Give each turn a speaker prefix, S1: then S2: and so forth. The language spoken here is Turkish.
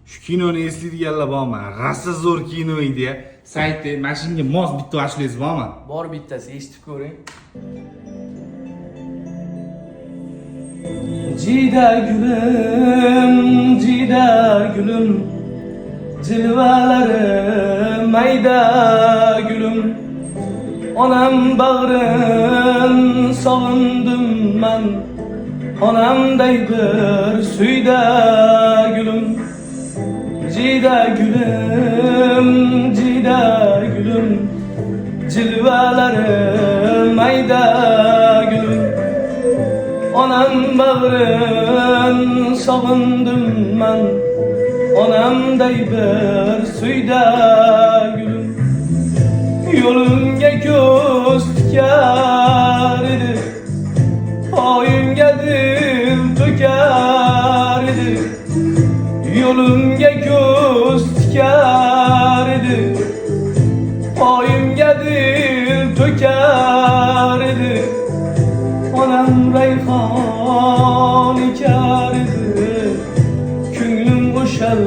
S1: Şu kinoni eslaydiganlar bormi? Rosa zo'r kino edi. Sayti mana shunga mos bitta ashularingiz bormi?
S2: Bor bittasi, eshitib ko'ring. Cida gülüm, cilvelari mayda gülüm. Onam bağrın sog'indim men, onamday bir suyda gülüm. Cida gülüm, cilvelari mayda gülüm. Onam bağrın sog'indim men, onamday bir suyda gülüm. Yo'limga ko'z tikar edi, oyimga dil to'kar edi. Yo'limga ko'z tikar edi, oyimga dil to'kar edi. Onam rayhon ekar edi, ko'nglim bo'shal